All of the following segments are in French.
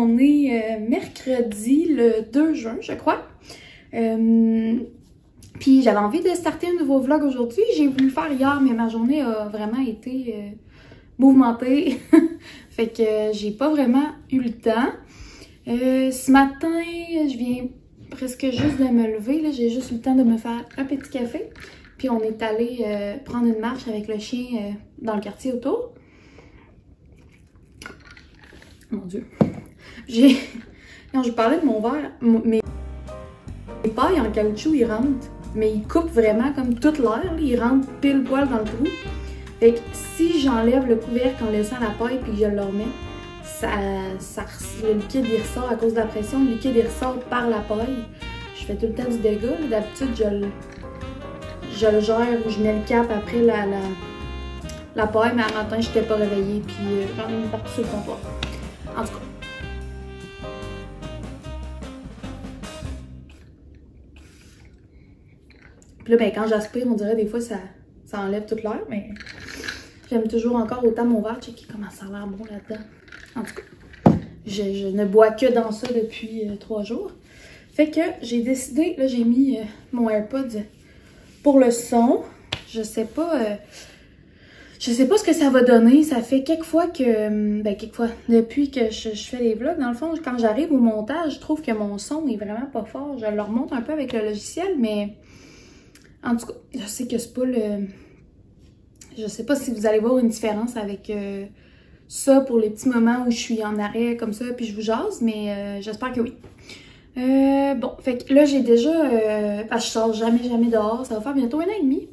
On est mercredi le 2 juin, je crois. Puis j'avais envie de starter un nouveau vlog aujourd'hui. J'ai voulu le faire hier, mais ma journée a vraiment été mouvementée. Fait que j'ai pas vraiment eu le temps. Ce matin, je viens presque juste de me lever. J'ai juste eu le temps de me faire un petit café. Puis on est allé prendre une marche avec le chien dans le quartier autour. Mon Dieu. Quand je parlais de mon verre, mes pailles en caoutchouc, ils rentrent. Mais ils coupent vraiment comme toute l'air. Ils rentrent pile poil dans le trou. Fait que si j'enlève le couvercle en laissant la paille puis que je le remets, le liquide il ressort à cause de la pression. Le liquide il ressort par la paille. Je fais tout le temps du dégât. D'habitude, je le gère ou je mets le cap après la paille. Mais à matin, je n'étais pas réveillée. Puis j'en ai mis partout sur le comptoir. En tout cas. Puis là, ben, quand j'aspire, on dirait des fois ça enlève toute l'air, mais j'aime toujours encore autant mon verre. Checker comment ça a l'air bon là-dedans. En tout cas, je ne bois que dans ça depuis 3 jours. Fait que j'ai décidé, là j'ai mis mon AirPods pour le son. Je sais pas ce que ça va donner. Ça fait quelques fois que, depuis que je fais les vlogs, dans le fond, quand j'arrive au montage, je trouve que mon son est vraiment pas fort. Je le remonte un peu avec le logiciel, mais en tout cas, je sais que c'est pas le... Je sais pas si vous allez voir une différence avec ça pour les petits moments où je suis en arrêt comme ça puis je vous jase, mais j'espère que oui. Bon, fait que là j'ai déjà... parce que je sors jamais dehors. Ça va faire bientôt 1 an et demi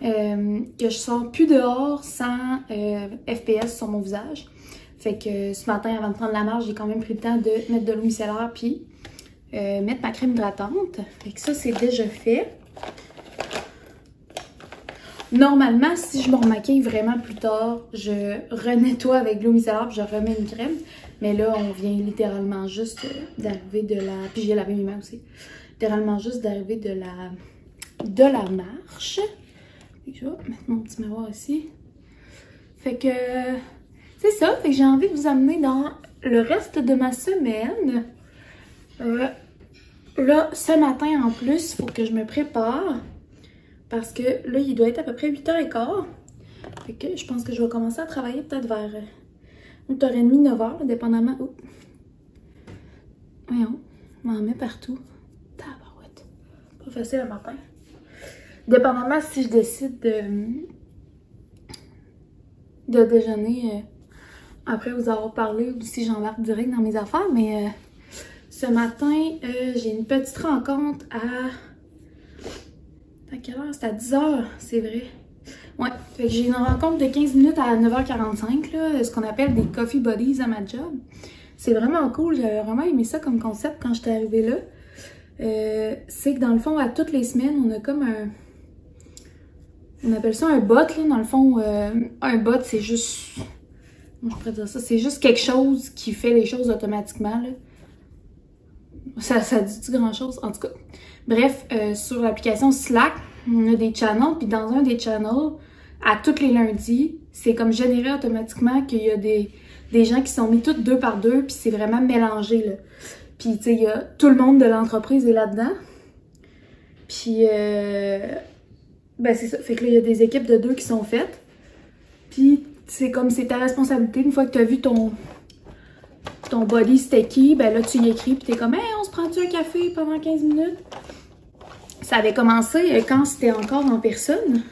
que je sors plus dehors sans FPS sur mon visage. Fait que ce matin, avant de prendre la marche, j'ai quand même pris le temps de mettre de l'eau micellaire puis mettre ma crème hydratante. Fait que ça, c'est déjà fait. Normalement, si je me remaquille vraiment plus tard, je renettoie avec l'eau micellaire puis je remets une crème. Mais là, on vient littéralement juste d'arriver de la... Puis j'ai lavé mes mains aussi. Littéralement juste d'arriver de la marche. Je vais mettre mon petit miroir ici. Fait que c'est ça. Fait que j'ai envie de vous amener dans le reste de ma semaine. Là, ce matin en plus, il faut que je me prépare. Parce que là, il doit être à peu près 8h15. Fait que je pense que je vais commencer à travailler peut-être vers 8h30, 9h, dépendamment. Oh. Voyons, on m'en met partout. Tabarouette. Pas facile le matin. Dépendamment si je décide de déjeuner après vous avoir parlé ou si j'embarque direct dans mes affaires. Mais ce matin, j'ai une petite rencontre à quelle heure? C'est à 10h, c'est vrai. Ouais, fait que j'ai une rencontre de 15 minutes à 9h45, là, ce qu'on appelle des coffee buddies à ma job. C'est vraiment cool, j'avais vraiment aimé ça comme concept quand j'étais arrivée là. C'est que dans le fond, à toutes les semaines, on a comme un... On appelle ça un bot, là, dans le fond. Un bot, c'est juste... Comment je pourrais dire ça? C'est juste quelque chose qui fait les choses automatiquement, là. Ça dit-tu grand-chose? En tout cas. Bref, sur l'application Slack, on a des channels. Puis dans un des channels, à tous les lundis, c'est comme généré automatiquement qu'il y a des gens qui sont mis toutes 2 par 2. Puis c'est vraiment mélangé, là. Puis, tu sais, il y a tout le monde de l'entreprise est là-dedans. Puis, ben c'est ça. Fait que là, il y a des équipes de 2 qui sont faites. Puis, c'est comme c'est ta responsabilité. Une fois que tu as vu ton body c'était qui, ben là tu y écris puis t'es comme hey, on se prend-tu un café pendant 15 minutes? Ça avait commencé quand c'était encore en personne.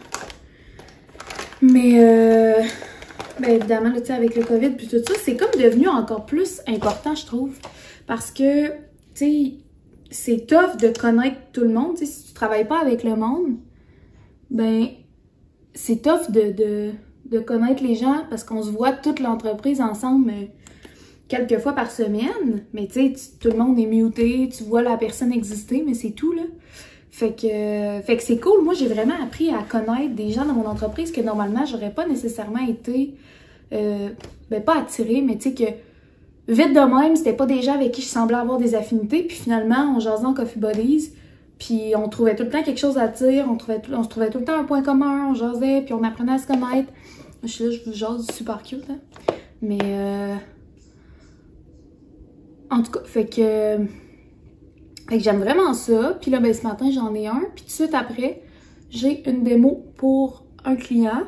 Mais ben évidemment, là, avec le COVID puis tout ça, c'est comme devenu encore plus important, je trouve. Parce que, tu sais, c'est tough de connaître tout le monde. T'sais, si tu travailles pas avec le monde, ben c'est tough de connaître les gens parce qu'on se voit toute l'entreprise ensemble quelques fois par semaine, mais tu sais, tout le monde est muté, tu vois la personne exister, mais c'est tout, là. Fait que c'est cool. Moi, j'ai vraiment appris à connaître des gens dans mon entreprise que normalement, j'aurais pas nécessairement été, ben pas attirée, mais tu sais que vite de même, c'était pas des gens avec qui je semblais avoir des affinités, puis finalement, on jasait en Coffee Buddies, puis on trouvait tout le temps quelque chose à dire, on se trouvait tout le temps un point commun, on jasait, puis on apprenait à se connaître. Je suis là, je vous jase super cute, hein. Mais En tout cas, fait que j'aime vraiment ça. Puis là, ben, ce matin, j'en ai un. Puis tout de suite après, j'ai une démo pour un client.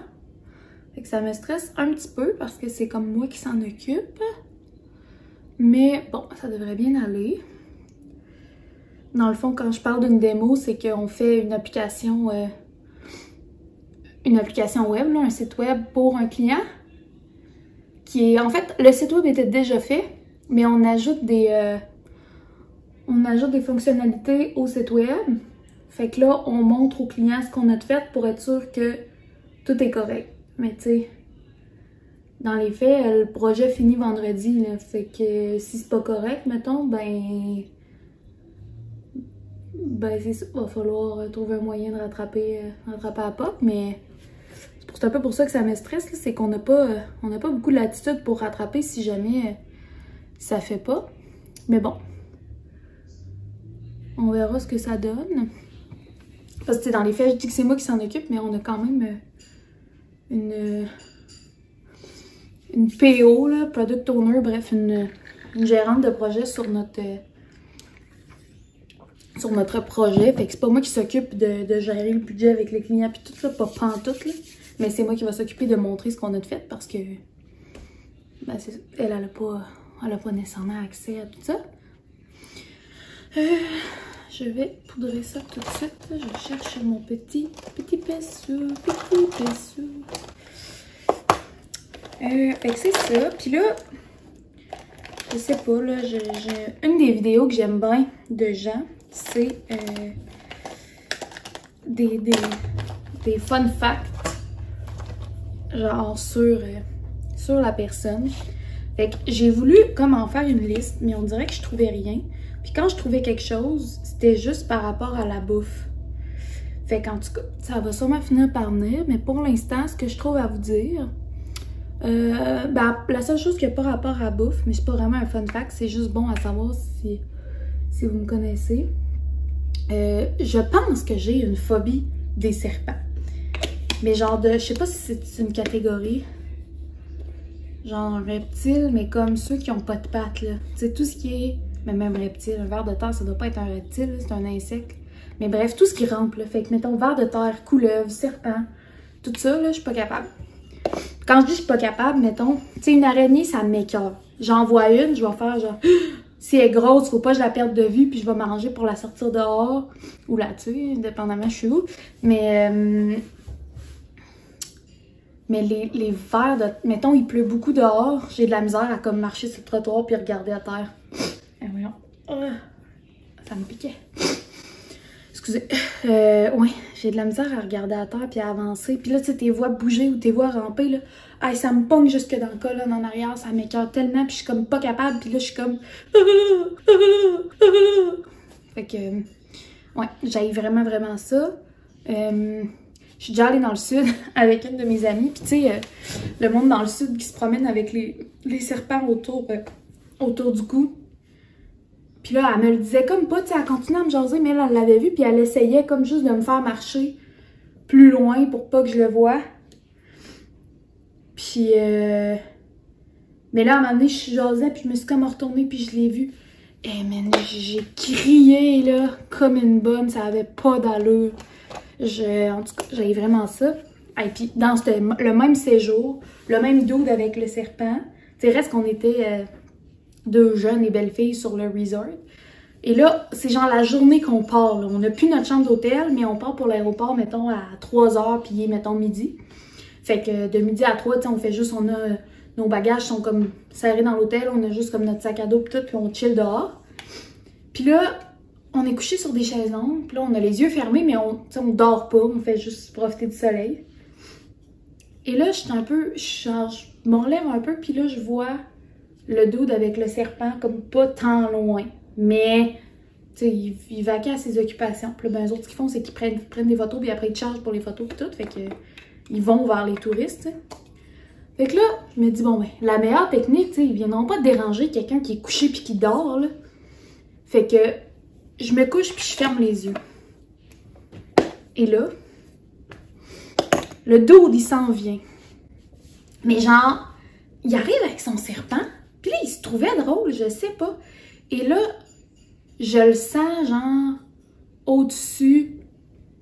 Fait que ça me stresse un petit peu parce que c'est comme moi qui s'en occupe. Mais bon, ça devrait bien aller. Dans le fond, quand je parle d'une démo, c'est qu'on fait une application web, là, un site web pour un client. Qui est, en fait, le site web était déjà fait, mais on ajoute des fonctionnalités au site web. Fait que là, on montre au client ce qu'on a fait pour être sûr que tout est correct. Mais tu sais, dans les faits, le projet finit vendredi, là. Fait que si c'est pas correct, mettons, ben c'est ça. Va falloir trouver un moyen de rattraper la POC, mais c'est un peu pour ça que ça me stresse, c'est qu'on n'a pas beaucoup de latitude pour rattraper si jamais ça fait pas. Mais bon, on verra ce que ça donne. Parce que dans les faits, je dis que c'est moi qui s'en occupe, mais on a quand même une PO, là, Product Owner, bref, une gérante de projet sur notre projet. Fait que c'est pas moi qui s'occupe de gérer le budget avec les clients puis tout ça, pas pantoute, là. Mais c'est moi qui va s'occuper de montrer ce qu'on a fait parce que ben, elle a pas nécessairement accès à tout ça. Je vais poudrer ça tout de suite. Je cherche mon petit pinceau. Fait que c'est ça. Puis là, je sais pas, là, une des vidéos que j'aime bien de gens, c'est des fun facts, genre sur la personne. Fait que j'ai voulu comme en faire une liste, mais on dirait que je trouvais rien. Puis quand je trouvais quelque chose, c'était juste par rapport à la bouffe. Fait qu'en tout cas, ça va sûrement finir par venir, mais pour l'instant, ce que je trouve à vous dire, ben, la seule chose qui n'a pas rapport à la bouffe, mais c'est pas vraiment un fun fact, c'est juste bon à savoir si vous me connaissez. Je pense que j'ai une phobie des serpents. Mais genre je sais pas si c'est une catégorie. Genre un reptile, mais comme ceux qui ont pas de pattes, là. Tu sais, tout ce qui est... Mais même reptile, un ver de terre, ça doit pas être un reptile, c'est un insecte. Mais bref, tout ce qui rampe, là. Fait que, mettons, ver de terre, couleuvre, serpent, tout ça, là, je suis pas capable. Quand je dis je suis pas capable, mettons, tu sais, une araignée, ça m'écoeure. J'en vois une, je vais faire genre... Si elle est grosse, faut pas que je la perde de vue, puis je vais m'arranger pour la sortir dehors. Ou la tuer, dépendamment je suis où. Mais les vers de... Mettons, il pleut beaucoup dehors, j'ai de la misère à comme marcher sur le trottoir puis regarder à terre. Voyons. Ça me piquait. Excusez. Ouais, j'ai de la misère à regarder à terre puis à avancer. Puis là, tu sais, tes voix bouger ou tes voix ramper, là. Hey, ça me pogne jusque dans le colonne en arrière, ça m'écoeure tellement, puis je suis comme pas capable, puis là, je suis comme... Fait que... Ouais, j'aille vraiment, vraiment ça. Je suis déjà allée dans le sud avec une de mes amies, puis tu sais, le monde dans le sud qui se promène avec les serpents autour du cou. Puis là, elle me le disait comme pas, tu sais, elle continuait à me jaser, mais elle l'avait vu, puis elle essayait comme juste de me faire marcher plus loin pour pas que je le voie. Puis, mais là, à un moment donné, je jasais, puis je me suis comme retournée, puis je l'ai vu. Eh, man, j'ai crié, là, comme une bonne, ça avait pas d'allure. En tout cas, j'avais vraiment ça. Et puis, dans le même séjour, le même dude avec le serpent, tu sais, reste qu'on était... deux jeunes et belles filles sur le resort. Et là, c'est genre la journée qu'on part. Là. On n'a plus notre chambre d'hôtel, mais on part pour l'aéroport, mettons, à 3 h, puis mettons, midi. Fait que de midi à 3, on fait juste, nos bagages sont comme serrés dans l'hôtel, on a juste comme notre sac à dos, puis tout, puis on chill dehors. Puis là, on est couché sur des chaises longues, puis là, on a les yeux fermés, mais on dort pas, on fait juste profiter du soleil. Et là, je m'enlève un peu, puis là, je vois le dude avec le serpent comme pas tant loin. Mais, tu sais, il vaquait à ses occupations. Puis là, ben, eux autres, ce qu'ils font, c'est qu'ils prennent des photos, puis après, ils chargent pour les photos, puis tout. Fait que, ils vont vers les touristes, tu sais. Fait que là, je me dis, bon, ben, la meilleure technique, tu sais, ils viendront pas déranger quelqu'un qui est couché puis qui dort, là. Fait que, je me couche puis je ferme les yeux. Et là, le dude, il s'en vient. Mais genre, il arrive avec son serpent. Puis là, il se trouvait drôle, je sais pas. Et là, je le sens, genre, au-dessus.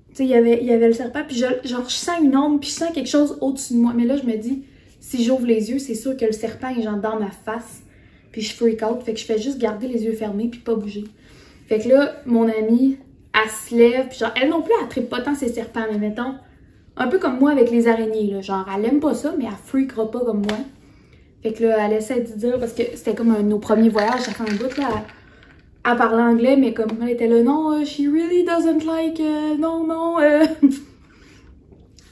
Tu sais, il y avait le serpent, puis genre, je sens une ombre, puis je sens quelque chose au-dessus de moi. Mais là, je me dis, si j'ouvre les yeux, c'est sûr que le serpent est genre dans ma face. Puis je freak out, fait que je fais juste garder les yeux fermés, puis pas bouger. Fait que là, mon amie, elle se lève, puis genre, elle non plus, elle trippe pas tant ses serpents, mais mettons, un peu comme moi avec les araignées, là. Genre, elle aime pas ça, mais elle freakera pas comme moi. Fait que là, elle essaie de dire, parce que c'était comme un de nos premiers voyages, ça fait un bout, là, elle parlait anglais, mais comme elle était là, non, she really doesn't like, non.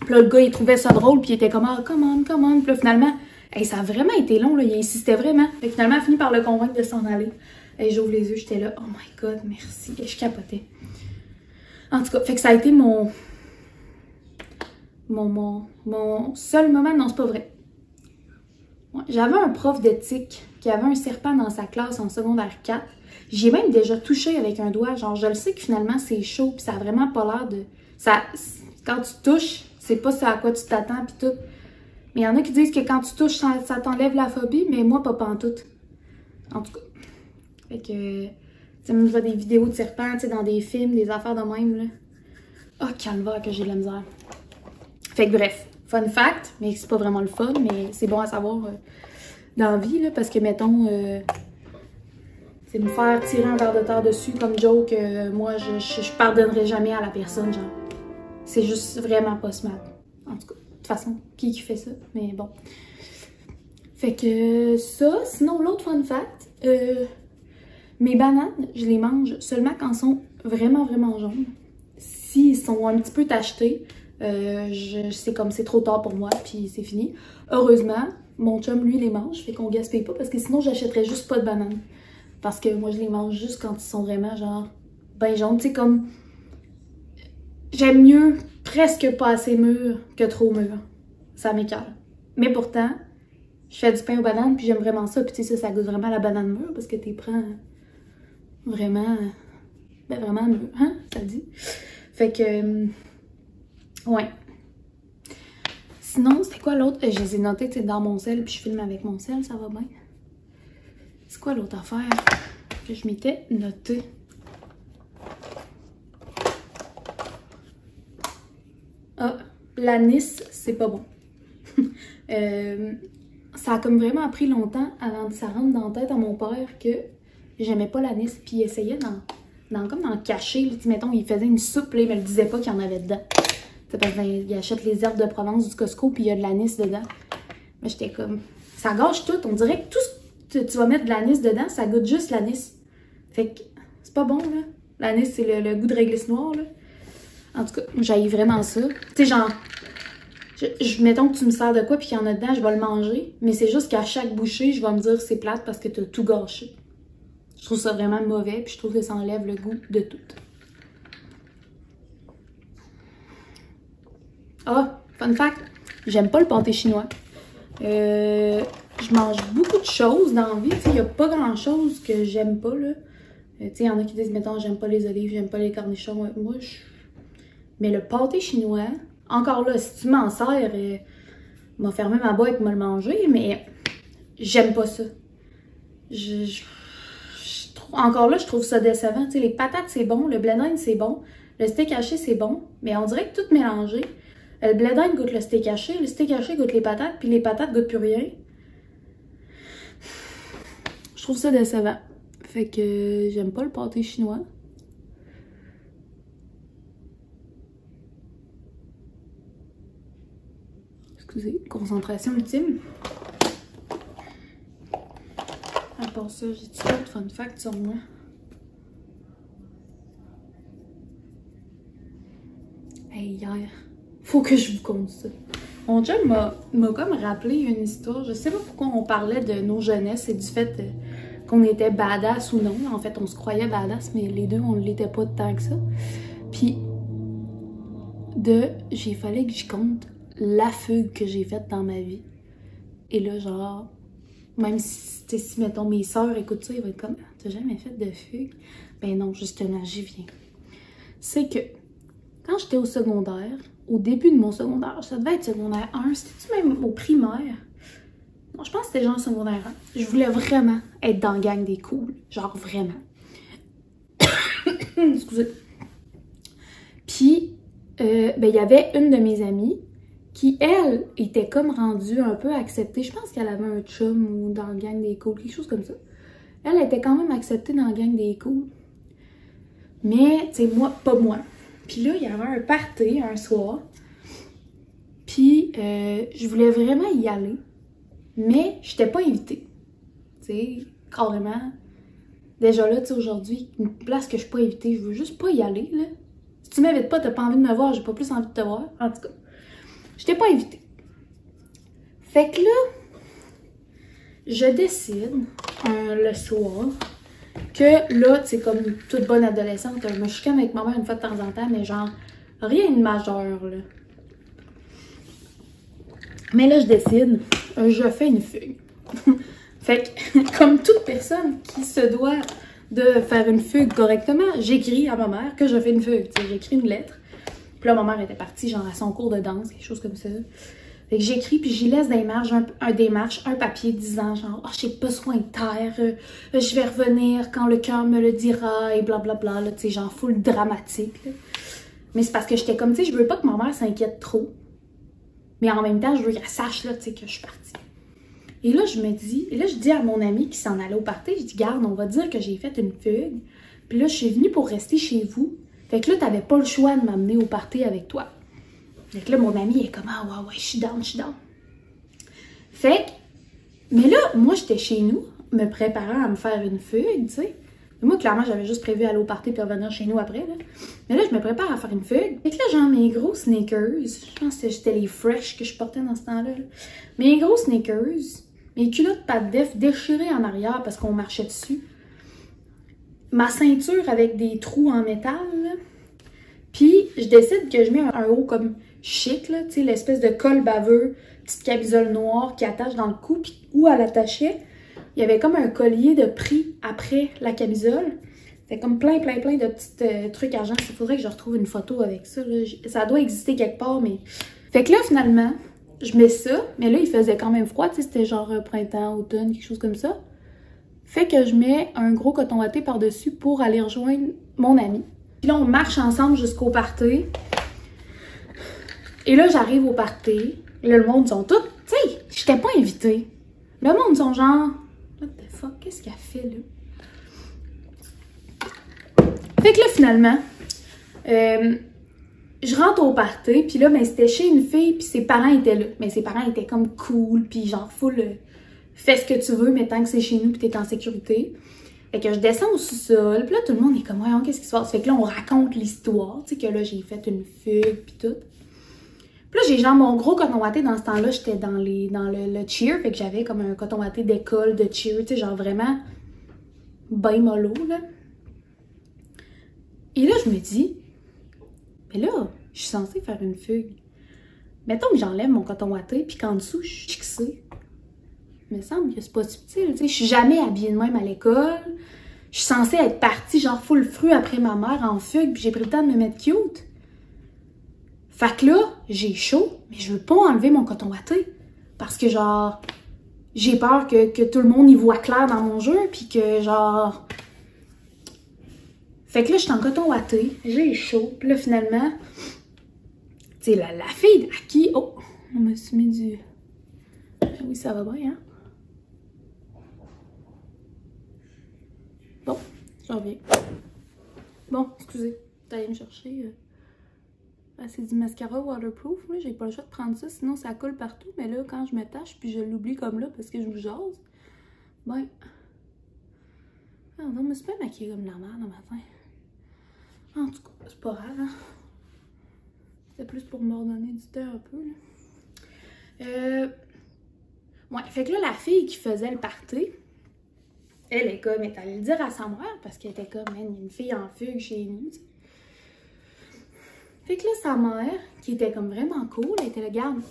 Puis là, le gars, il trouvait ça drôle, puis il était comme, ah, come on. Puis là, finalement, hey, ça a vraiment été long, là, il insistait vraiment. Fait que finalement, elle a fini par le convaincre de s'en aller. Et j'ouvre les yeux, j'étais là, oh my god, merci. Et je capotais. En tout cas, fait que ça a été mon seul moment, non, c'est pas vrai. Ouais, j'avais un prof d'éthique qui avait un serpent dans sa classe en secondaire 4. J'y ai même déjà touché avec un doigt. Genre, je le sais que finalement, c'est chaud, puis ça a vraiment pas l'air de... Ça, quand tu touches, c'est pas ce à quoi tu t'attends, puis tout. Mais il y en a qui disent que quand tu touches, ça t'enlève la phobie, mais moi, pas pantoute. En tout cas. Fait que... Tu sais, même je vois des vidéos de serpents, tu sais, dans des films, des affaires de même, là. Oh, calvaire que j'ai de la misère. Fait que bref, fun fact, mais c'est pas vraiment le fun, mais c'est bon à savoir dans la vie, là, parce que, mettons, c'est me faire tirer un verre de terre dessus comme joke, moi, je pardonnerai jamais à la personne, genre. C'est juste vraiment pas smart. En tout cas, de toute façon, qui fait ça? Mais bon. Fait que ça, sinon, l'autre fun fact, mes bananes, je les mange seulement quand elles sont vraiment, vraiment jaunes. S'ils sont un petit peu tachetés, c'est comme c'est trop tard pour moi, puis c'est fini. Heureusement, mon chum, lui, les mange, fait qu'on gaspille pas, parce que sinon, j'achèterais juste pas de bananes. Parce que moi, je les mange juste quand ils sont vraiment, genre, ben jaunes. Tu sais, comme... J'aime mieux presque pas assez mûr que trop mûr. Ça m'écoeure. Mais pourtant, je fais du pain aux bananes, puis j'aime vraiment ça. Puis tu sais, ça goûte vraiment la banane mûre, parce que t'es prends vraiment... Ben vraiment mûr, hein, ça dit. Fait que... ouais. Sinon, c'était quoi l'autre? Je les ai notés, tu sais, dans mon sel, puis je filme avec mon sel, ça va bien. C'est quoi l'autre affaire que je m'étais notée? Ah, l'anis, c'est pas bon. Ça a comme vraiment pris longtemps avant que ça rentre dans la tête à mon père que j'aimais pas l'anis, puis il essayait comme d'en cacher. Là, mettons, il faisait une soupe, là, il me le disait pas qu'il y en avait dedans. Parce qu'il achète les herbes de Provence du Costco, puis il y a de l'anis dedans. Mais j'étais comme, ça gâche tout. On dirait que tout ce que tu vas mettre de l'anis dedans, ça goûte juste l'anis. Fait que c'est pas bon, là. L'anis, c'est le goût de réglisse noire, là. En tout cas, j'haïs vraiment ça. Tu sais, genre, mettons que tu me sers de quoi puis qu'il y en a dedans, je vais le manger. Mais c'est juste qu'à chaque bouchée, je vais me dire c'est plate parce que t'as tout gâché. Je trouve ça vraiment mauvais, puis je trouve que ça enlève le goût de tout. Ah, fun fact, j'aime pas le pâté chinois. Je mange beaucoup de choses dans la vie. Il n'y a pas grand chose que j'aime pas, là. Il y en a qui disent, mettons, j'aime pas les olives, j'aime pas les cornichons. Moi, mais le pâté chinois, encore là, si tu m'en sers, m'a fermé ma boîte et m'a le manger, mais j'aime pas ça. Encore là, je trouve ça décevant. Les patates, c'est bon, le blé d'Inde, c'est bon, le steak haché, c'est bon, mais on dirait que tout mélangé. Le blé d'Inde goûte le steak haché goûte les patates, puis les patates goûtent plus rien. Je trouve ça décevant. Fait que j'aime pas le pâté chinois. Excusez, concentration ultime. À part ça, j'ai-tu d'autres fun facts sur moi? Hey, hier, faut que je vous conte ça. Mon chum m'a comme rappelé une histoire. Je sais pas pourquoi on parlait de nos jeunesses et du fait qu'on était badass ou non. En fait, on se croyait badass, mais les deux, on ne l'était pas tant que ça. Puis, j'ai fallu que je compte la fugue que j'ai faite dans ma vie. Et là, genre, même si mettons, mes sœurs écoutent ça, ils vont être comme, t'as jamais fait de fugue? Ben non, justement, j'y viens. C'est que, quand j'étais au secondaire, au début de mon secondaire, ça devait être secondaire 1, c'était-tu même au primaire? Non, je pense que c'était genre secondaire 1. Je voulais vraiment être dans la gang des cools. Genre vraiment. Excusez. Puis, ben, il y avait une de mes amies qui, elle, était comme rendue un peu acceptée. Je pense qu'elle avait un chum ou dans la gang des cools, quelque chose comme ça. Elle était quand même acceptée dans la gang des cools. Mais, tu sais, moi, pas moi. Puis là, il y avait un party un soir. Puis, je voulais vraiment y aller. Mais, je n'étais pas invitée. Tu sais, carrément. Déjà là, tu sais, aujourd'hui, une place que je suis pas invitée, je veux juste pas y aller, là. Si tu m'invites pas, t'as pas envie de me voir, j'ai pas plus envie de te voir. En tout cas, je t'ai pas invitée. Fait que là, je décide, le soir, que là, tu sais, comme toute bonne adolescente, je me chicane avec ma mère une fois de temps en temps, mais genre, rien de majeur, là. Mais là, je décide, je fais une fugue. Fait que, comme toute personne qui se doit de faire une fugue correctement, j'écris à ma mère que je fais une fugue. J'écris une lettre. Puis là, ma mère était partie, genre, à son cours de danse, quelque chose comme ça. Fait que j'écris, puis j'y laisse des marges, un papier disant, genre, « Oh, j'ai besoin de terre, je vais revenir quand le cœur me le dira, et blablabla, là, tu sais, genre, full dramatique, là. Mais c'est parce que j'étais comme, tu sais, je veux pas que ma mère s'inquiète trop. Mais en même temps, je veux qu'elle sache, là, tu sais, que je suis partie. Et là, je me dis, et là, je dis à mon ami qui s'en allait au party, je dis, garde, on va dire que j'ai fait une fugue. Puis là, je suis venue pour rester chez vous. Fait que là, t'avais pas le choix de m'amener au party avec toi. Fait que là, mon ami est comme, ah ouais, je suis down, je suis down. Fait que, mais là, moi, j'étais chez nous, me préparant à me faire une fugue, tu sais. Moi, clairement, j'avais juste prévu aller au party puis revenir chez nous après, là. Mais là, je me prépare à faire une fugue. Fait que là, genre, mes gros sneakers, je pense que c'était les fresh que je portais dans ce temps-là. Là. Mes gros sneakers, mes culottes pattes def déchirées en arrière parce qu'on marchait dessus. Ma ceinture avec des trous en métal, là. Puis, je décide que je mets un haut comme chic, là, tu sais, l'espèce de col baveux, petite camisole noire qui attache dans le cou, puis où elle attachait, il y avait comme un collier de prix après la camisole. C'était comme plein de petits trucs argent. Il faudrait que je retrouve une photo avec ça, là. Ça doit exister quelque part, mais... Fait que là, finalement, je mets ça, mais là, il faisait quand même froid, tu sais, c'était genre printemps, automne, quelque chose comme ça. Fait que je mets un gros coton watté par-dessus pour aller rejoindre mon ami. Puis là, on marche ensemble jusqu'au party. Et là, j'arrive au party. Là, le monde sont tous... Tu sais, j'étais pas invitée. Le monde sont genre... What the fuck? Qu'est-ce qu'elle fait, là? Fait que là, finalement, je rentre au party. Puis là, ben, c'était chez une fille. Puis ses parents étaient là. Mais ses parents étaient comme cool. Puis genre, full... fais ce que tu veux, mais tant que c'est chez nous, puis t'es en sécurité. Fait que je descends au sous-sol, puis là, tout le monde est comme, voyons, qu'est-ce qui se passe? Fait que là, on raconte l'histoire, tu sais, que là, j'ai fait une fugue, puis tout. Puis là, j'ai genre mon gros coton watté, dans ce temps-là, j'étais dans le cheer, fait que j'avais comme un coton watté d'école, de cheer, tu sais, genre vraiment ben mollo, là. Et là, je me dis, mais là, je suis censée faire une fugue. Mettons que j'enlève mon coton watté, puis qu'en dessous, je suis fixée. Il me semble que c'est pas subtil, tu sais, je suis jamais habillée de même à l'école. Je suis censée être partie genre full fruit après ma mère en fugue, puis j'ai pris le temps de me mettre cute. Fait que là, j'ai chaud, mais je veux pas enlever mon coton watté. Parce que genre, j'ai peur que tout le monde y voit clair dans mon jeu, puis que genre... Fait que là, je suis en coton watté, j'ai chaud, puis là, finalement, tu sais, la fille à qui... Oh, on me suis mis du... Oui, ça va bien, hein? Bon, j'en reviens. Bon, excusez, t'es allé me chercher... c'est du mascara waterproof. Moi, j'ai pas le choix de prendre ça, sinon ça colle partout. Mais là, quand je me tâche, puis je l'oublie comme là parce que je vous jase, ben... Ah non, mais c'est pas maquillée comme la merde le matin. En tout cas, c'est pas grave, hein? C'était plus pour m'ordonner du temps un peu, là. Ouais, fait que là, la fille qui faisait le party, elle est comme, elle est allée le dire à sa mère parce qu'elle était comme, man, il y a une fille en fugue chez nous, t'sais. Fait que là, sa mère, qui était comme vraiment cool, elle était là, regarde,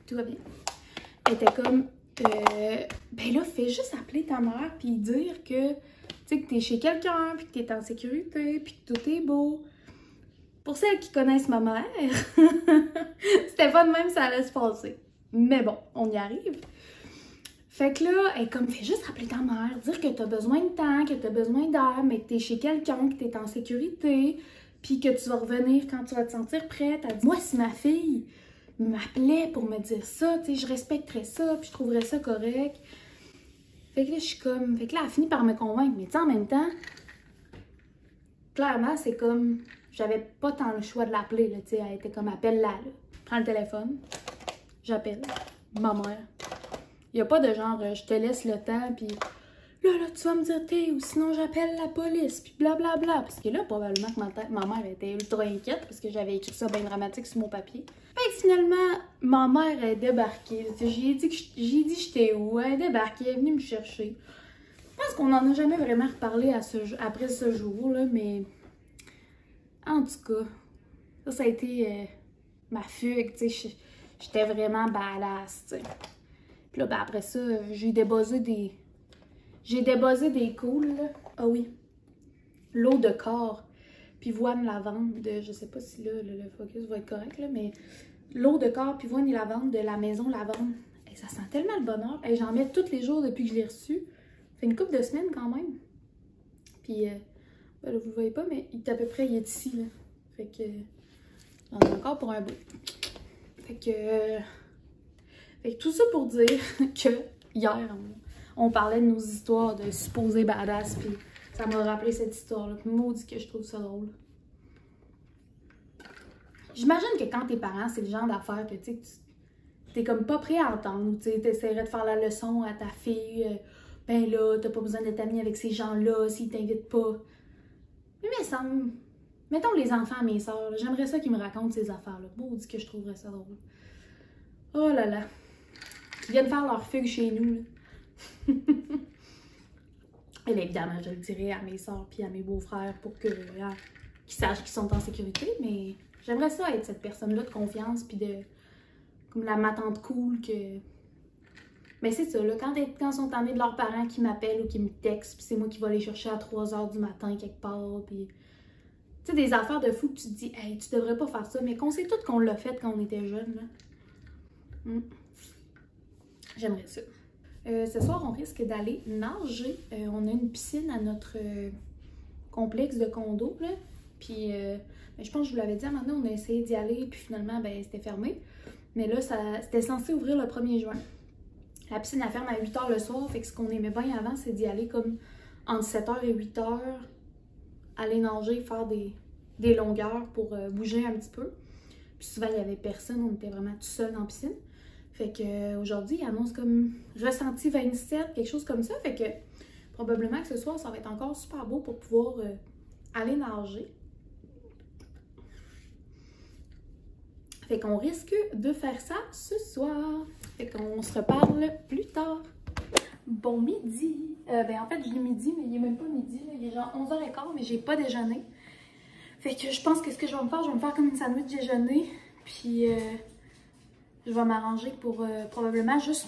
tout va bien. Elle était comme, ben là, fais juste appeler ta mère puis dire que, tu sais, que t'es chez quelqu'un, puis que t'es en sécurité, puis que tout est beau. Pour celles qui connaissent ma mère, c'était pas de même ça allait se passer. Mais bon, on y arrive. Fait que là, elle est comme, fais juste appeler ta mère, dire que t'as besoin de temps, que t'as besoin d'air, mais que t'es chez quelqu'un, que t'es en sécurité, puis que tu vas revenir quand tu vas te sentir prête. Elle dit, moi, si ma fille m'appelait pour me dire ça, tu sais, je respecterais ça, puis je trouverais ça correct. Fait que là, je suis comme... Fait que là, elle finit par me convaincre, mais tu sais, en même temps, clairement, c'est comme... J'avais pas tant le choix de l'appeler, là, tu sais, elle était comme, appelle-la, là. Prends le téléphone, j'appelle ma mère. Il n'y a pas de genre, je te laisse le temps, puis là, tu vas me dire t'es, ou sinon j'appelle la police, puis blablabla. Parce que là, probablement que ma mère était ultra inquiète, parce que j'avais écrit ça bien dramatique sur mon papier. Fait que finalement, ma mère est débarquée. J'ai dit j'étais où, elle est débarquée, elle est venue me chercher. Je pense qu'on n'en a jamais vraiment reparlé après ce jour-là, mais en tout cas, ça a été ma fugue, tu sais, j'étais vraiment badass, tu sais. Puis là, ben après ça, j'ai débuzzé des cools, là. Ah oui. L'eau de corps, pivoine lavande de... Je sais pas si là, le focus va être correct, là, mais... L'eau de corps, pivoine et lavande de la maison lavande. Et ça sent tellement le bonheur. Et j'en mets tous les jours depuis que je l'ai reçu. Ça fait une couple de semaines quand même. Puis, ben là, vous le voyez pas, mais il est à peu près, il est ici, là. Fait que... j'en ai encore pour un bout. Fait que tout ça pour dire que hier, on parlait de nos histoires de supposés badass, puis ça m'a rappelé cette histoire-là. Puis maudit que je trouve ça drôle. J'imagine que quand t'es parent, c'est le genre d'affaire que tu t'es comme pas prêt à entendre. Tu essaierais de faire la leçon à ta fille. Ben là, t'as pas besoin d'être amie avec ces gens-là s'ils t'invitent pas. Mais ça me... Mettons les enfants à mes sœurs, j'aimerais ça qu'ils me racontent ces affaires-là. Maudit que je trouverais ça drôle. Oh là là. Ils viennent faire leur fugue chez nous, là. Et là, évidemment, je le dirai à mes soeurs puis à mes beaux-frères pour qu'ils sachent qu'ils sont en sécurité, mais j'aimerais ça être cette personne-là de confiance puis de... comme la matante cool que... Mais c'est ça, là, quand ils sont tannés de leurs parents qui m'appellent ou qui me textent, puis c'est moi qui vais les chercher à 3 h du matin quelque part, puis... Tu sais, des affaires de fou que tu te dis, hey, tu devrais pas faire ça, mais qu'on sait toutes qu'on l'a fait quand on était jeunes, là. J'aimerais ça. Ce soir, on risque d'aller nager. On a une piscine à notre complexe de condo, là. Puis, ben, je pense que je vous l'avais dit, à un moment donné, on a essayé d'y aller, puis finalement, ben, c'était fermé. Mais là, c'était censé ouvrir le 1er juin. La piscine, elle ferme à 8 h le soir, fait que ce qu'on aimait bien avant, c'est d'y aller comme entre 7 h et 8 h, aller nager, faire des longueurs pour bouger un petit peu. Puis souvent, il n'y avait personne, on était vraiment tout seul dans la piscine. Fait qu'aujourd'hui, il annonce comme ressenti 27, quelque chose comme ça. Fait que probablement que ce soir, ça va être encore super beau pour pouvoir aller nager. Fait qu'on risque de faire ça ce soir. Fait qu'on se reparle plus tard. Bon midi! Ben en fait, je dis midi, mais il n'est même pas midi. Là. Il est genre 11 h 15, mais j'ai pas déjeuné. Fait que je pense que ce que je vais me faire comme une sandwich déjeuner. Puis je vais m'arranger pour probablement juste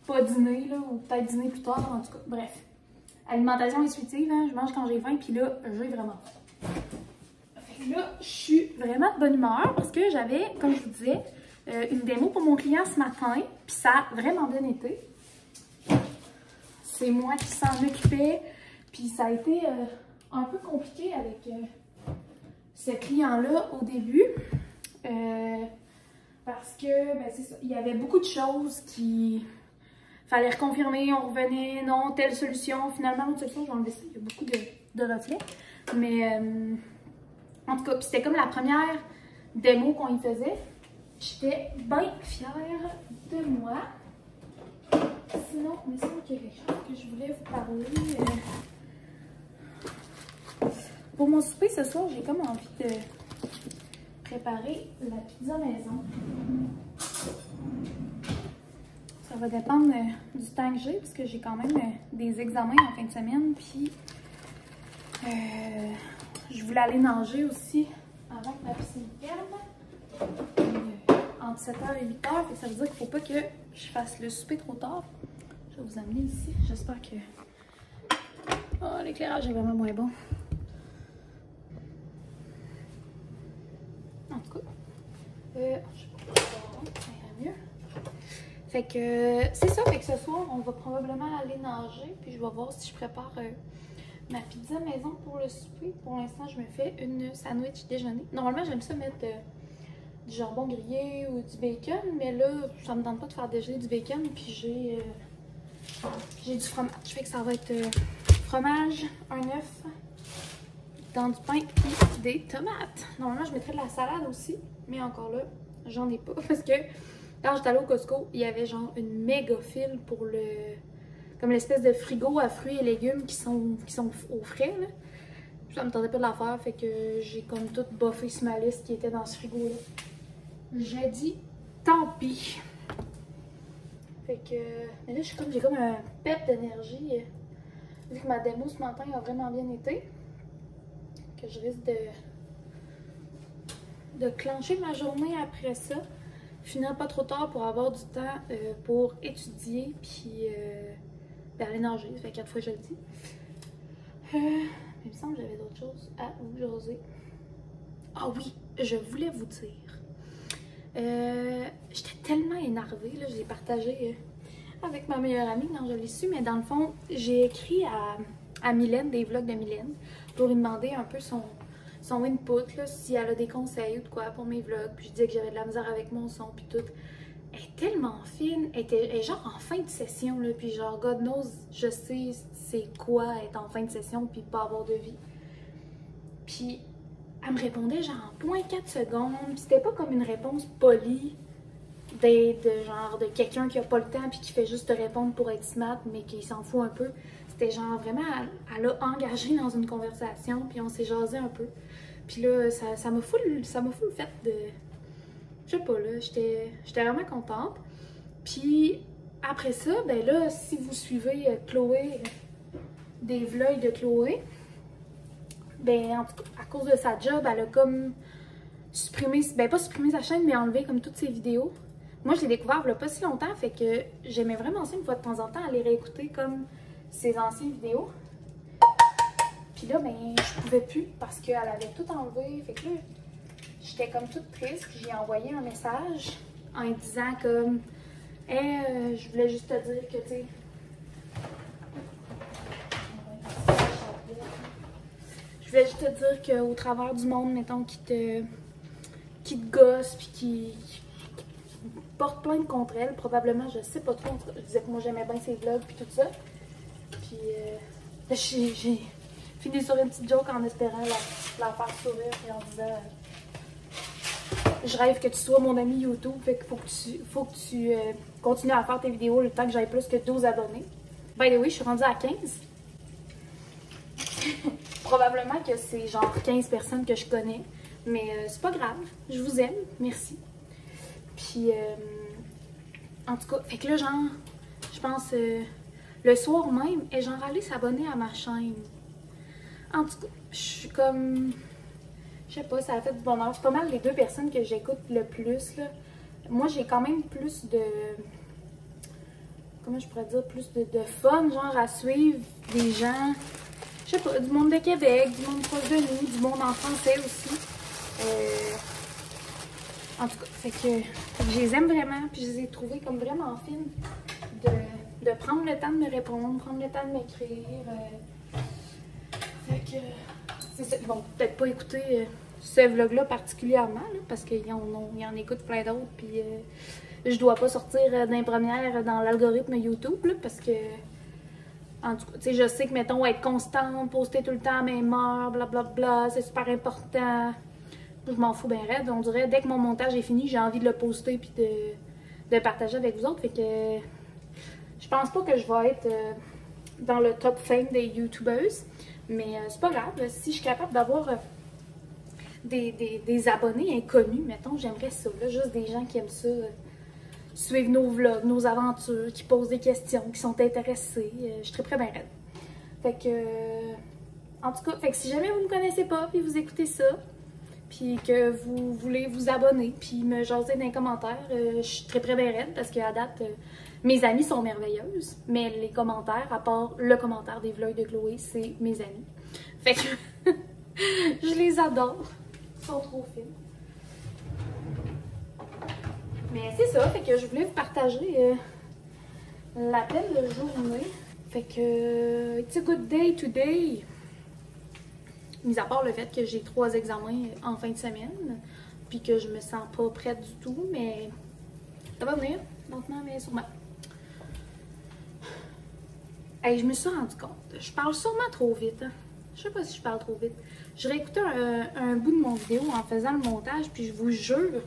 pas dîner, là, ou peut-être dîner plus tard, en tout cas. Bref. Alimentation intuitive, hein, je mange quand j'ai faim, puis là, j'ai vraiment faim. Fait que là, je suis vraiment de bonne humeur parce que j'avais, comme je vous disais, une démo pour mon client ce matin, puis ça a vraiment bien été. C'est moi qui s'en occupais, puis ça a été un peu compliqué avec ce client-là au début. Parce que, ben c'est ça, il y avait beaucoup de choses qui... Fallait reconfirmer, on revenait, non, telle solution. Finalement, autre solution, je vais enlever ça, il y a beaucoup de reflets. Mais, en tout cas, c'était comme la première démo qu'on y faisait. J'étais bien fière de moi. Sinon, il me semble qu'il y a quelque chose que je voulais vous parler. Pour mon souper ce soir, j'ai comme envie de préparer la pizza maison. Ça va dépendre du temps que j'ai, parce que j'ai quand même des examens en fin de semaine. Puis, je voulais aller nager aussi avant que la piscine ferme. Entre 7 h et 8 h. Ça veut dire qu'il ne faut pas que je fasse le souper trop tard. Je vais vous amener ici. J'espère que... Oh, l'éclairage est vraiment moins bon. En tout cas, je sais pas, ça ira mieux. Fait que c'est ça, fait que ce soir, on va probablement aller nager, puis je vais voir si je prépare ma pizza maison pour le souper. Pour l'instant, je me fais une sandwich déjeuner. Normalement, j'aime ça mettre du jambon grillé ou du bacon, mais là, ça me tente pas de faire déjeuner du bacon, puis j'ai du fromage. Fait que ça va être fromage, un œuf, dans du pain et des tomates. Normalement, je mettrais de la salade aussi, mais encore là, j'en ai pas parce que quand j'étais allée au Costco, il y avait genre une méga file pour comme l'espèce de frigo à fruits et légumes qui sont au frais, là. Ça me tentait pas de la faire, fait que j'ai comme tout buffé sur ma liste qui était dans ce frigo-là. J'ai dit, tant pis. Fait que, mais là, j'ai comme un pep d'énergie. Vu que ma démo ce matin a vraiment bien été, que je risque de clencher ma journée après ça. Finir pas trop tard pour avoir du temps pour étudier, puis aller nager. Ça fait 4 fois que je le dis. Il me semble que j'avais d'autres choses à vous jaser. Ah oui, je voulais vous dire. J'étais tellement énervée, là, je l'ai partagé avec ma meilleure amie quand je l'ai su, mais dans le fond, j'ai écrit à Mylène, des vlogs de Mylène, pour lui demander un peu son input, là, si elle a des conseils ou de quoi pour mes vlogs. Puis je disais que j'avais de la misère avec mon son, puis tout. Elle est tellement fine, elle est genre en fin de session, là, puis genre, God knows, je sais c'est quoi être en fin de session, puis pas avoir de vie. Puis elle me répondait genre en 0.4 secondes, puis c'était pas comme une réponse polie de quelqu'un qui a pas le temps puis qui fait juste te répondre pour être smart, mais qui s'en fout un peu. C'était genre vraiment, elle a engagé dans une conversation, puis on s'est jasé un peu. Puis là, ça m'a full le fait de... Je sais pas, là, j'étais vraiment contente. Puis après ça, ben là, si vous suivez Chloé, des vlogs de Chloé, ben en tout cas, à cause de sa job, elle a comme supprimé, ben pas supprimé sa chaîne, mais enlevé comme toutes ses vidéos. Moi, je l'ai découvert il y a pas si longtemps, fait que j'aimais vraiment ça une fois de temps en temps, aller réécouter comme ses anciennes vidéos. Puis là, ben, je pouvais plus parce qu'elle avait tout enlevé. Fait que là, j'étais comme toute triste. J'ai envoyé un message en lui disant comme « Hey, je voulais juste te dire que, tu sais... » Je voulais juste te dire qu'au travers du monde, mettons, qui te gosse, puis qui porte plainte contre elle, probablement, je sais pas trop. Je disais que moi, j'aimais bien ses vlogs, puis tout ça. Puis j'ai fini sur une petite joke en espérant la faire sourire et en disant je rêve que tu sois mon ami YouTube, fait qu'il faut que tu continues à faire tes vidéos le temps que j'aille plus que 12 abonnés. By the way, je suis rendue à 15. Probablement que c'est genre 15 personnes que je connais, mais c'est pas grave, je vous aime, merci. Puis en tout cas, fait que là, genre, je pense le soir même, elle est genre allée s'abonner à ma chaîne. En tout cas, je suis comme... Je sais pas, ça a fait du bonheur. C'est pas mal les 2 personnes que j'écoute le plus, là. Moi, j'ai quand même plus de... Comment je pourrais dire? Plus de fun, genre, à suivre des gens... Je sais pas, du monde de Québec, du monde proche de nous, du monde en français aussi. En tout cas, fait que je les aime vraiment, puis je les ai trouvées comme vraiment fines de prendre le temps de me répondre, prendre le temps de m'écrire. Fait que c'est ça. Ils vont peut-être pas écouter ce vlog-là particulièrement, là, parce qu'ils en écoutent plein d'autres, puis je dois pas sortir d'un première dans l'algorithme YouTube, là, parce que, en tout cas, tu sais, je sais que, mettons, être constante, poster tout le temps à même heure, blablabla, c'est super important. Je m'en fous bien raide. On dirait, dès que mon montage est fini, j'ai envie de le poster puis de partager avec vous autres. Fait que je pense pas que je vais être dans le top fame des YouTubeuses. Mais c'est pas grave. Si je suis capable d'avoir des abonnés inconnus, mettons, j'aimerais ça. Là, juste des gens qui aiment ça, suivre nos vlogs, nos aventures, qui posent des questions, qui sont intéressés. Je serais très bien raide. Fait que, en tout cas, fait que si jamais vous me connaissez pas puis vous écoutez ça, puis que vous voulez vous abonner, puis me jaser dans les commentaires, je suis très bien raide parce qu'à date, mes amies sont merveilleuses, mais les commentaires, à part le commentaire des vlogs de Chloé, c'est mes amis. Fait que je les adore. Ils sont trop fines. Mais c'est ça, fait que je voulais vous partager la belle journée. Fait que, it's a good day today. Mis à part le fait que j'ai 3 examens en fin de semaine, puis que je me sens pas prête du tout, mais ça va venir, lentement mais sûrement. Hey, je me suis rendu compte, je parle sûrement trop vite. Hein? Je sais pas si je parle trop vite. Je réécoutais un bout de mon vidéo en faisant le montage, puis je vous jure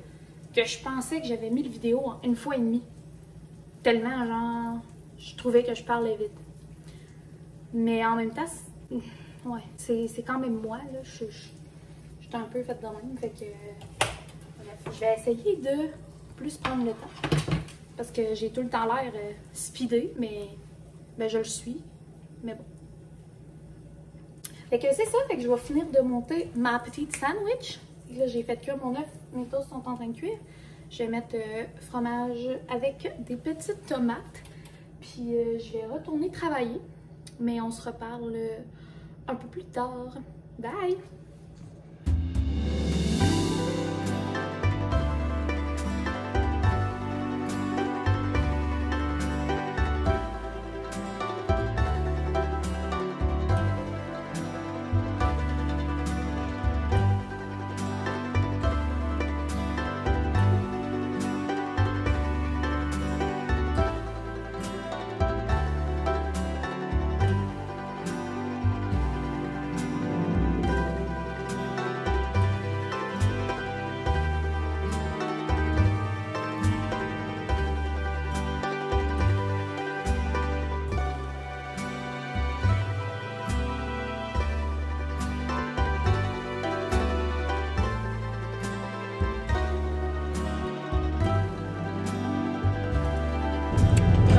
que je pensais que j'avais mis le vidéo en 1 fois et demie. Tellement, genre, je trouvais que je parlais vite. Mais en même temps, ouais, c'est quand même moi, là. Je suis un peu faite de même, fait que... bref, je vais essayer de plus prendre le temps. Parce que j'ai tout le temps l'air speedé, mais ben, je le suis. Mais bon. Fait que c'est ça, fait que je vais finir de monter ma petite sandwich. Là, j'ai fait cuire mon œuf, mes toasts sont en train de cuire. Je vais mettre fromage avec des petites tomates. Puis je vais retourner travailler. Mais on se reparle un peu plus tard. Bye!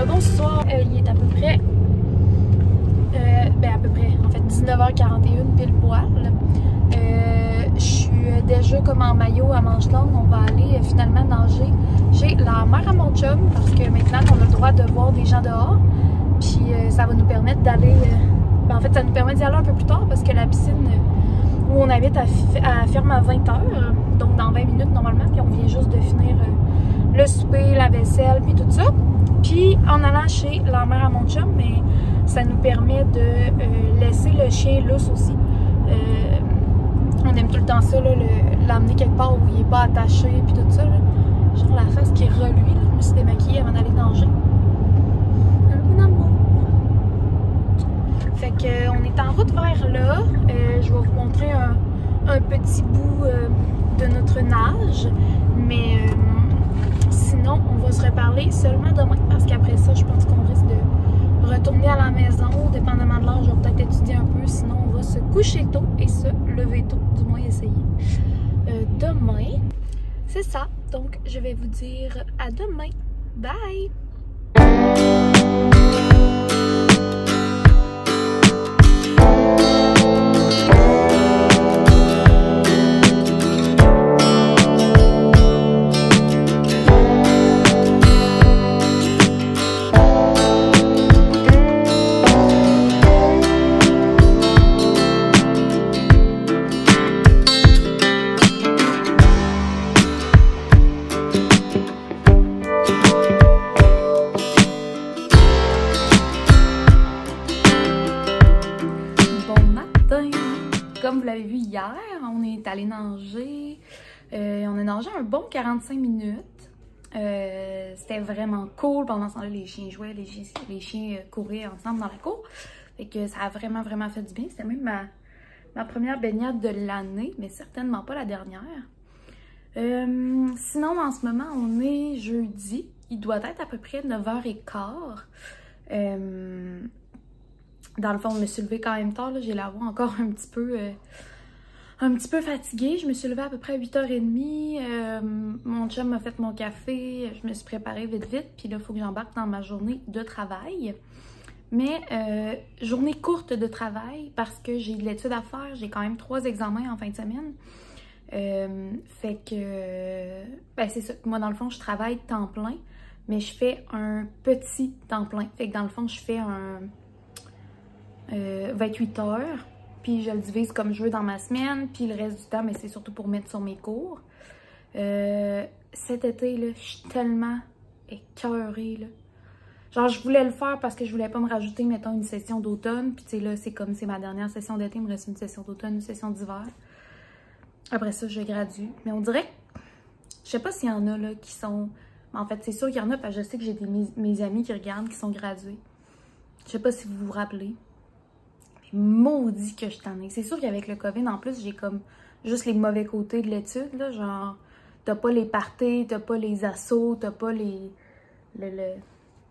Bonsoir, il est à peu près, en fait 19h41 pile poil. Je suis déjà comme en maillot à manches longues, on va aller finalement nager. J'ai la mer à mon chum parce que maintenant on a le droit de voir des gens dehors, puis ça va nous permettre d'aller, en fait ça nous permet d'y aller un peu plus tard parce que la piscine où on habite elle ferme à 20h, donc dans 20 minutes normalement, puis on vient juste de finir le souper, la vaisselle, puis tout ça. Puis en allant chez la mère à mon chum, mais ça nous permet de laisser le chien lousse aussi. On aime tout le temps ça, l'amener quelque part où il n'est pas attaché, puis tout ça. Là. Genre la face qui est reluie, là. Je me suis démaquillée avant d'aller nager. Un amour. Fait que on est en route vers là. Je vais vous montrer un petit bout de notre nage, mais sinon, on va se reparler seulement demain parce qu'après ça, je pense qu'on risque de retourner à la maison. Dépendamment de l'heure, je vais peut-être étudier un peu. Sinon, on va se coucher tôt et se lever tôt. Du moins, essayer. Demain, c'est ça. Donc, je vais vous dire à demain. Bye! Comme vous l'avez vu hier, on est allé nager. On a nagé un bon 45 minutes. C'était vraiment cool. Pendant ce temps-là, les chiens jouaient, les chiens couraient ensemble dans la cour. Fait que ça a vraiment fait du bien. C'était même ma première baignade de l'année, mais certainement pas la dernière. Sinon, en ce moment, on est jeudi. Il doit être à peu près 9h15. Dans le fond, je me suis levée quand même tard. J'ai la voix encore un petit peu fatiguée. Je me suis levée à peu près à 8h30. Mon chum m'a fait mon café. Je me suis préparée vite. Puis là, il faut que j'embarque dans ma journée de travail. Mais journée courte de travail parce que j'ai de l'étude à faire. J'ai quand même 3 examens en fin de semaine. Fait que... ben c'est ça. Moi, dans le fond, je travaille temps plein. Mais je fais un petit temps plein. Fait que dans le fond, je fais un... 28 heures, puis je le divise comme je veux dans ma semaine, puis le reste du temps, mais c'est surtout pour mettre sur mes cours. cet été, là, je suis tellement écœurée, là. Genre, je voulais le faire parce que je voulais pas me rajouter, mettons, une session d'automne. Puis, tu sais, là, c'est comme c'est ma dernière session d'été, il me reste une session d'automne, une session d'hiver. Après ça, je gradue. Mais on dirait que, je sais pas s'il y en a, là, qui sont... En fait, c'est sûr qu'il y en a, parce que je sais que j'ai mes amis qui regardent, qui sont gradués. Je sais pas si vous vous rappelez. Mais maudit que je t'en ai. C'est sûr qu'avec le COVID, en plus, j'ai comme juste les mauvais côtés de l'étude, là. Genre, t'as pas les parties, t'as pas les assauts, t'as pas les...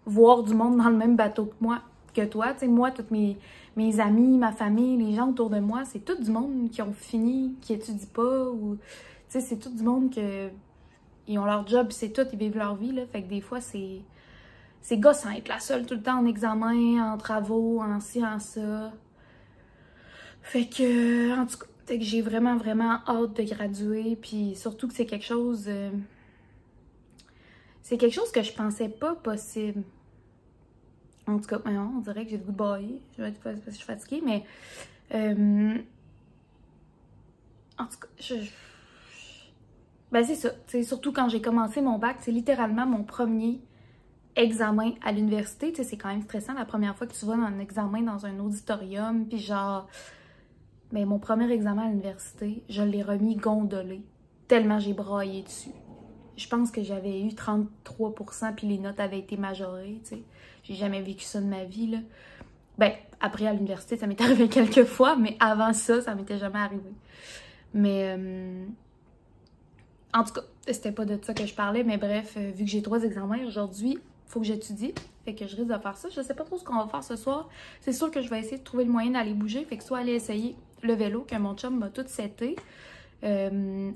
voir du monde dans le même bateau que toi. Tu sais, moi, tous mes amis, ma famille, les gens autour de moi, c'est tout du monde qui ont fini, qui étudient pas, ou... Tu sais, c'est tout du monde que... Ils ont leur job, c'est tout, ils vivent leur vie, là. Fait que des fois, c'est gossant être la seule tout le temps en examen, en travaux, en ci, en ça. Fait que, en tout cas, fait que j'ai vraiment, vraiment hâte de graduer. Puis surtout que c'est quelque chose... c'est quelque chose que je pensais pas possible. En tout cas, on dirait que j'ai le goût de bailler. Je vais être parce que je suis fatiguée, mais... en tout cas, ben c'est ça. T'sais, surtout quand j'ai commencé mon bac, c'est littéralement mon premier examen à l'université. C'est quand même stressant la première fois que tu vas dans un examen dans un auditorium. Puis genre, ben mon premier examen à l'université, je l'ai remis gondolé. Tellement j'ai braillé dessus. Je pense que j'avais eu 33% puis les notes avaient été majorées. T'sais. J'ai jamais vécu ça de ma vie, là. Ben, après à l'université, ça m'est arrivé quelques fois, mais avant ça m'était jamais arrivé. Mais... en tout cas, c'était pas de ça que je parlais, mais bref, vu que j'ai 3 examens aujourd'hui, il faut que j'étudie. Fait que je risque de faire ça. Je sais pas trop ce qu'on va faire ce soir. C'est sûr que je vais essayer de trouver le moyen d'aller bouger. Fait que soit aller essayer le vélo, que mon chum m'a tout seté,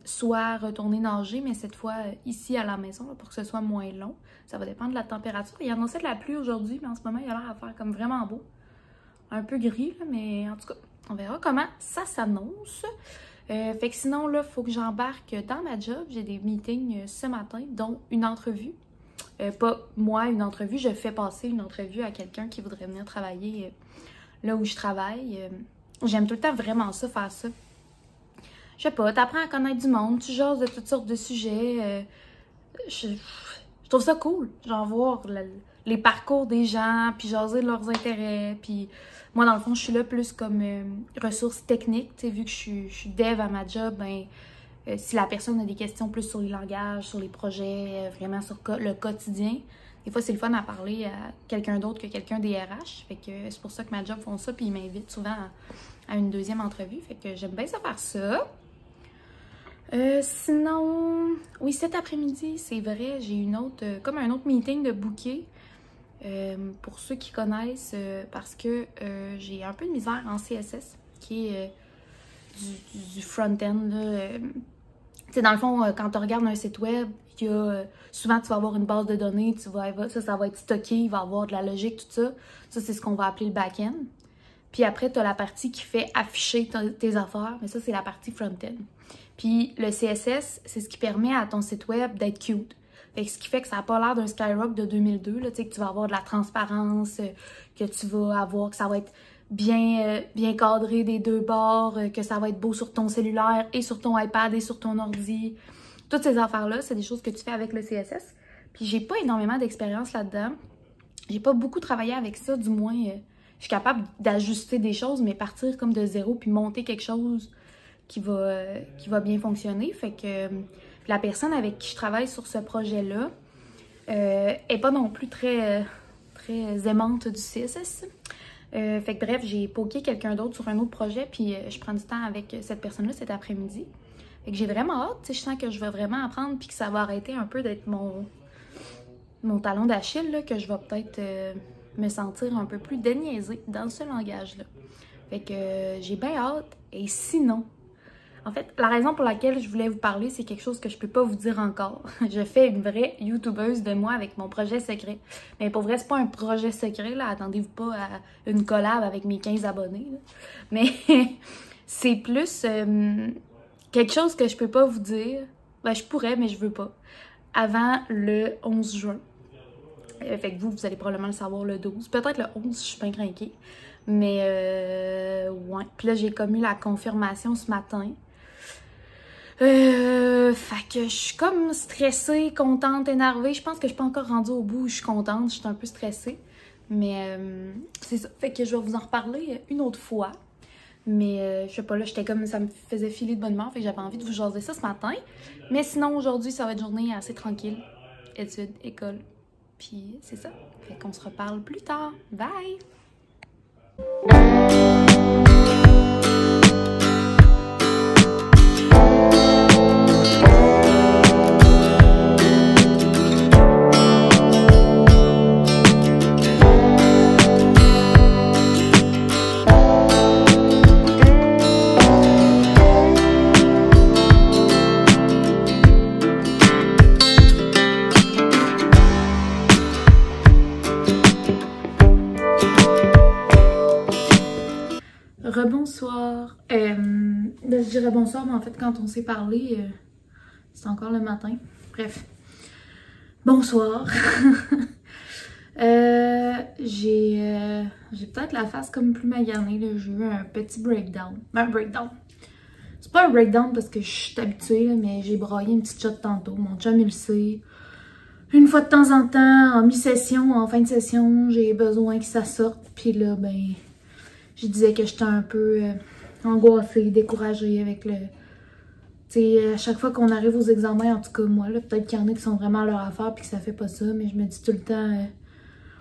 soit retourner nager, mais cette fois ici à la maison, là, pour que ce soit moins long. Ça va dépendre de la température. Il y a annoncé de la pluie aujourd'hui, mais en ce moment, il a l'air à faire comme vraiment beau. Un peu gris, là, mais en tout cas, on verra comment ça s'annonce. Fait que sinon, là, il faut que j'embarque dans ma job. J'ai des meetings ce matin, dont une entrevue. Pas moi, une entrevue. Je fais passer une entrevue à quelqu'un qui voudrait venir travailler là où je travaille. J'aime tout le temps vraiment ça, faire ça. Je sais pas, t'apprends à connaître du monde, tu jases de toutes sortes de sujets. Je trouve ça cool. Genre voir les parcours des gens, puis jaser de leurs intérêts, puis... Moi, dans le fond, je suis là plus comme ressources techniques. Tu sais, vu que je suis dev à ma job, ben, si la personne a des questions plus sur les langages, sur les projets, vraiment sur le quotidien, des fois, c'est le fun à parler à quelqu'un d'autre que quelqu'un des RH. Fait que c'est pour ça que ma job font ça, puis ils m'invitent souvent à une deuxième entrevue. Fait que j'aime bien ça faire ça. Sinon, oui, cet après-midi, c'est vrai, j'ai une autre, comme un autre meeting de booker. Pour ceux qui connaissent, parce que j'ai un peu de misère en CSS, qui est du front-end. Tu sais, dans le fond, quand tu regardes un site web, il y a, souvent tu vas avoir une base de données, ça va être stocké, il va y avoir de la logique, tout ça. Ça, c'est ce qu'on va appeler le back-end. Puis après, tu as la partie qui fait afficher tes affaires, mais ça, c'est la partie front-end. Puis le CSS, c'est ce qui permet à ton site web d'être cute. Fait que ce qui fait que ça n'a pas l'air d'un Skyrock de 2002, là, que tu vas avoir de la transparence, que tu vas avoir, que ça va être bien cadré des deux bords, que ça va être beau sur ton cellulaire et sur ton iPad et sur ton ordi. Toutes ces affaires-là, c'est des choses que tu fais avec le CSS. Puis j'ai pas énormément d'expérience là-dedans. J'ai pas beaucoup travaillé avec ça, du moins, je suis capable d'ajuster des choses, mais partir comme de zéro puis monter quelque chose qui va bien fonctionner. Fait que... la personne avec qui je travaille sur ce projet-là est pas non plus très aimante du CSS. Fait que bref, j'ai poké quelqu'un d'autre sur un autre projet, puis je prends du temps avec cette personne-là cet après-midi. Fait que j'ai vraiment hâte, tu sais, je sens que je vais vraiment apprendre, puis que ça va arrêter un peu d'être mon talon d'Achille, là, que je vais peut-être me sentir un peu plus déniaisée dans ce langage-là. Fait que j'ai bien hâte, et sinon... En fait, la raison pour laquelle je voulais vous parler, c'est quelque chose que je peux pas vous dire encore. Je fais une vraie youtubeuse de moi avec mon projet secret. Mais pour vrai, c'est pas un projet secret, là. Attendez-vous pas à une collab avec mes 15 abonnés, là. Mais c'est plus quelque chose que je peux pas vous dire. Ben, je pourrais, mais je veux pas. Avant le 11 juin. Fait que vous allez probablement le savoir le 12. Peut-être le 11, je suis bien craquée. Mais ouais. Puis là, j'ai comme eu la confirmation ce matin. Fait que je suis comme stressée, contente, énervée. Je pense que je suis pas encore rendue au bout où je suis contente. Je suis un peu stressée. Mais c'est ça. Fait que je vais vous en reparler une autre fois. Mais je sais pas, là, j'étais comme, ça me faisait filer de bonne humeur. Fait que j'avais envie de vous jaser ça ce matin. Mais sinon, aujourd'hui, ça va être une journée assez tranquille. Études, école. Puis c'est ça. Fait qu'on se reparle plus tard. Bye! Rebonsoir. Je dirais bonsoir, mais en fait, quand on s'est parlé, c'est encore le matin. Bref. Bonsoir. J'ai peut-être la face comme plus maganée. J'ai eu un petit breakdown. Un breakdown. C'est pas un breakdown parce que je suis habituée, là, mais j'ai braillé une petite shot tantôt. Mon chum, il le sait. Une fois de temps en temps, en mi-session, en fin de session, j'ai besoin que ça sorte. Puis là, ben... Je disais que j'étais un peu angoissée, découragée avec le... Tu sais, à chaque fois qu'on arrive aux examens, en tout cas moi, là, peut-être qu'il y en a qui sont vraiment à leur affaire puis que ça fait pas ça, mais je me dis tout le temps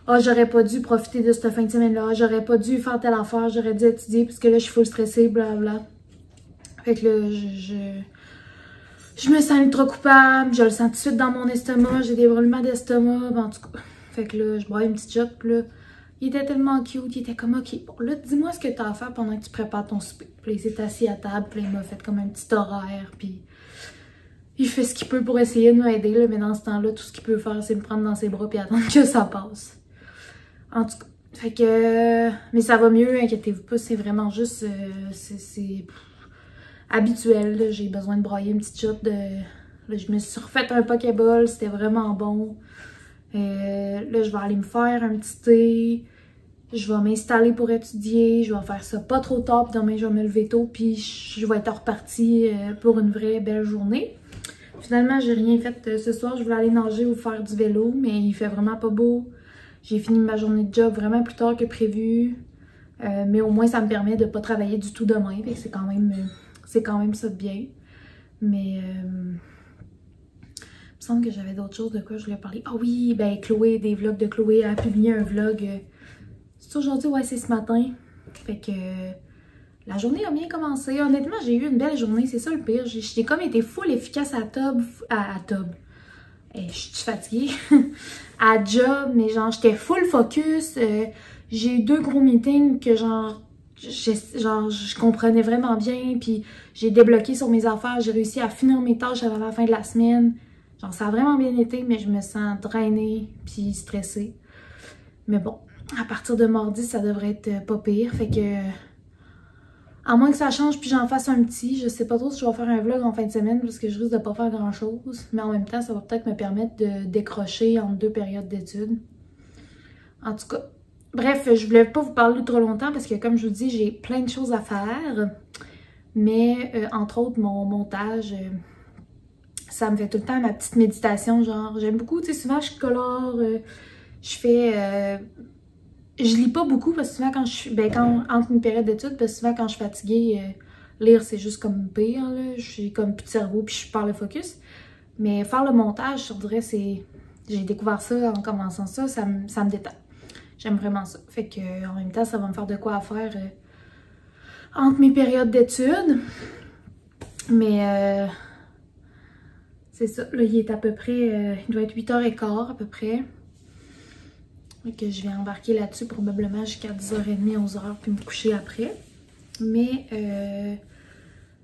ah, j'aurais pas dû profiter de cette fin de semaine-là, j'aurais pas dû faire telle affaire, j'aurais dû étudier parce que là, je suis full stressée, blablabla. Fait que là, je me sens ultra coupable, je le sens tout de suite dans mon estomac, j'ai des brûlements d'estomac, en tout cas. Fait que là, je braille une petite shot, puis là... Il était tellement cute, il était comme ok, bon là dis-moi ce que t'as à faire pendant que tu prépares ton souper. Puis là, il s'est assis à table, puis là, il m'a fait comme un petit horaire, puis il fait ce qu'il peut pour essayer de m'aider, là, mais dans ce temps-là, tout ce qu'il peut faire, c'est me prendre dans ses bras puis attendre que ça passe. En tout cas, fait que... mais ça va mieux, inquiétez-vous pas, c'est vraiment juste... c'est habituel, j'ai besoin de broyer une petite shot de... Là, je me suis refait un Pokéball, c'était vraiment bon. Là, je vais aller me faire un petit thé. Je vais m'installer pour étudier. Je vais faire ça pas trop tard. Puis demain, je vais me lever tôt. Puis je vais être repartie pour une vraie belle journée. Finalement, j'ai rien fait ce soir. Je voulais aller nager ou faire du vélo. Mais il fait vraiment pas beau. J'ai fini ma journée de job vraiment plus tard que prévu. Mais au moins, ça me permet de pas travailler du tout demain. Fait que c'est quand même ça de bien. Mais... il me semble que j'avais d'autres choses de quoi je voulais parler. Ah oui, ben Chloé, des vlogs de Chloé, elle a publié un vlog. C'est aujourd'hui? Ouais, c'est ce matin. Fait que la journée a bien commencé. Honnêtement, j'ai eu une belle journée, c'est ça le pire. J'ai comme été full efficace à Tob. Je suis fatiguée. À job, mais genre j'étais full focus. J'ai eu 2 gros meetings que je comprenais vraiment bien. Puis j'ai débloqué sur mes affaires. J'ai réussi à finir mes tâches avant la fin de la semaine. Genre, ça a vraiment bien été, mais je me sens drainée puis stressée. Mais bon, à partir de mardi, ça devrait être pas pire. Fait que, à moins que ça change puis j'en fasse un petit, je sais pas trop si je vais faire un vlog en fin de semaine parce que je risque de pas faire grand-chose. Mais en même temps, ça va peut-être me permettre de décrocher entre 2 périodes d'études. En tout cas, bref, je voulais pas vous parler trop longtemps parce que, comme je vous dis, j'ai plein de choses à faire. Mais, entre autres, mon montage... ça me fait tout le temps ma petite méditation, genre, j'aime beaucoup, tu sais, souvent je colore, je fais, je lis pas beaucoup parce que souvent quand je suis, entre une période d'études, parce que souvent quand je suis fatiguée, lire c'est juste comme pire, là, j'ai comme plus de cerveau puis je perds le focus, mais faire le montage, je dirais, j'ai découvert ça en commençant ça me détend, j'aime vraiment ça, fait que en même temps ça va me faire de quoi à faire entre mes périodes d'études, mais c'est ça, là il est à peu près, il doit être 8h15 à peu près. Et que je vais embarquer là-dessus probablement jusqu'à 10h30, 11h, puis me coucher après. Mais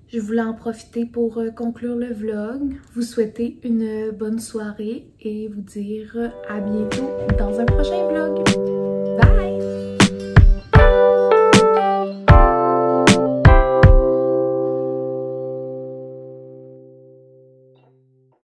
je voulais en profiter pour conclure le vlog, vous souhaiter une bonne soirée et vous dire à bientôt dans un prochain vlog. Bye!